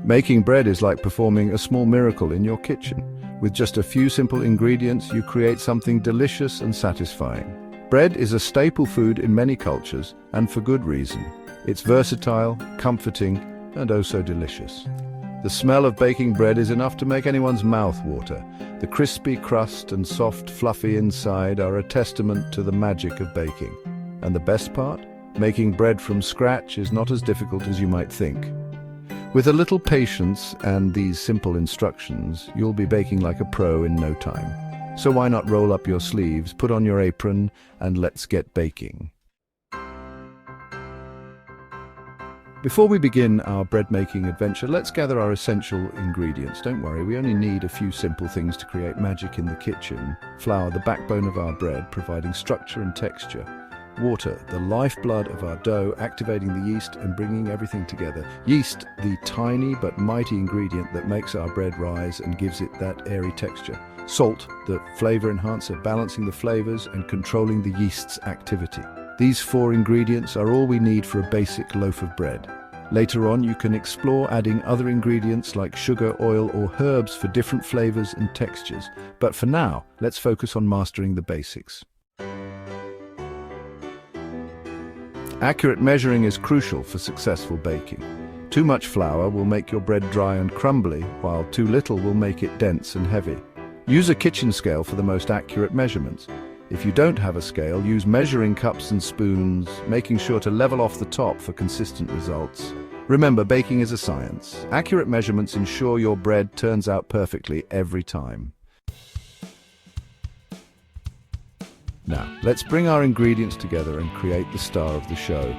Making bread is like performing a small miracle in your kitchen. With just a few simple ingredients, you create something delicious and satisfying. Bread is a staple food in many cultures, and for good reason. It's versatile, comforting, and oh so delicious. The smell of baking bread is enough to make anyone's mouth water. The crispy crust and soft, fluffy inside are a testament to the magic of baking. And the best part? Making bread from scratch is not as difficult as you might think. With a little patience and these simple instructions, you'll be baking like a pro in no time. So why not roll up your sleeves, put on your apron, and let's get baking. Before we begin our bread-making adventure, let's gather our essential ingredients. Don't worry, we only need a few simple things to create magic in the kitchen. Flour, the backbone of our bread, providing structure and texture. Water, the lifeblood of our dough, activating the yeast and bringing everything together. Yeast, the tiny but mighty ingredient that makes our bread rise and gives it that airy texture. Salt, the flavor enhancer, balancing the flavors and controlling the yeast's activity. These 4 ingredients are all we need for a basic loaf of bread. Later on, you can explore adding other ingredients like sugar, oil, or herbs for different flavors and textures. But for now, let's focus on mastering the basics. Accurate measuring is crucial for successful baking. Too much flour will make your bread dry and crumbly, while too little will make it dense and heavy. Use a kitchen scale for the most accurate measurements. If you don't have a scale, use measuring cups and spoons, making sure to level off the top for consistent results. Remember, baking is a science. Accurate measurements ensure your bread turns out perfectly every time. Now, let's bring our ingredients together and create the star of the show,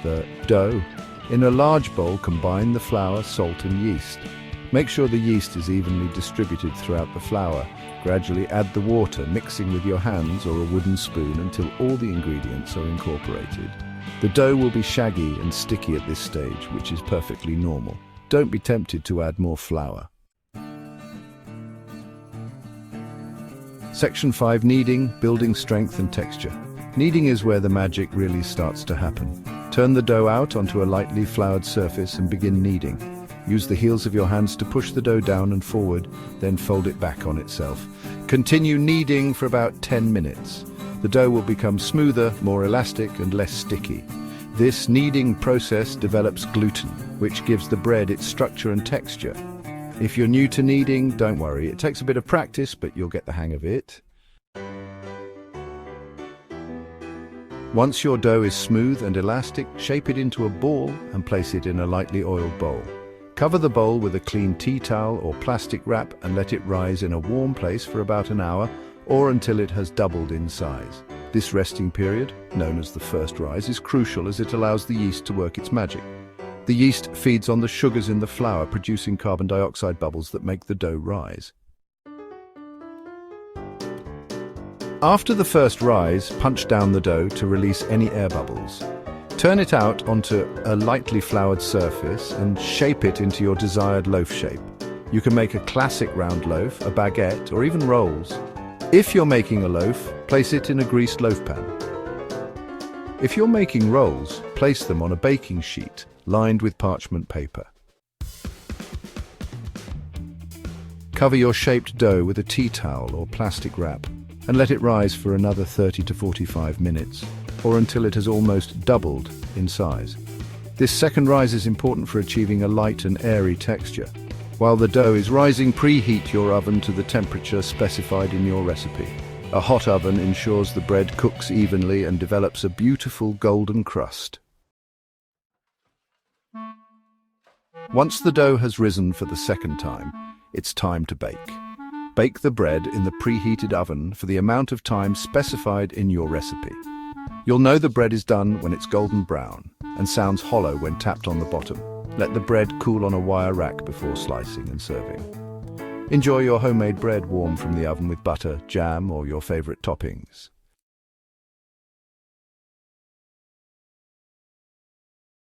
the dough. In a large bowl, combine the flour, salt, and yeast. Make sure the yeast is evenly distributed throughout the flour. Gradually add the water, mixing with your hands or a wooden spoon until all the ingredients are incorporated. The dough will be shaggy and sticky at this stage, which is perfectly normal. Don't be tempted to add more flour. Section 5. Kneading, building strength and texture. Kneading is where the magic really starts to happen. Turn the dough out onto a lightly floured surface and begin kneading. Use the heels of your hands to push the dough down and forward, then fold it back on itself. Continue kneading for about 10 minutes. The dough will become smoother, more elastic, and less sticky. This kneading process develops gluten, which gives the bread its structure and texture. If you're new to kneading, don't worry. It takes a bit of practice, but you'll get the hang of it. Once your dough is smooth and elastic, shape it into a ball and place it in a lightly oiled bowl. Cover the bowl with a clean tea towel or plastic wrap and let it rise in a warm place for about an hour or until it has doubled in size. This resting period, known as the first rise, is crucial as it allows the yeast to work its magic. The yeast feeds on the sugars in the flour, producing carbon dioxide bubbles that make the dough rise. After the first rise, punch down the dough to release any air bubbles. Turn it out onto a lightly floured surface and shape it into your desired loaf shape. You can make a classic round loaf, a baguette, or even rolls. If you're making a loaf, place it in a greased loaf pan. If you're making rolls, place them on a baking sheet lined with parchment paper. Cover your shaped dough with a tea towel or plastic wrap and let it rise for another 30 to 45 minutes, or until it has almost doubled in size. This second rise is important for achieving a light and airy texture. While the dough is rising, preheat your oven to the temperature specified in your recipe. A hot oven ensures the bread cooks evenly and develops a beautiful golden crust. Once the dough has risen for the second time, it's time to bake. Bake the bread in the preheated oven for the amount of time specified in your recipe. You'll know the bread is done when it's golden brown and sounds hollow when tapped on the bottom. Let the bread cool on a wire rack before slicing and serving. Enjoy your homemade bread warm from the oven with butter, jam, or your favorite toppings.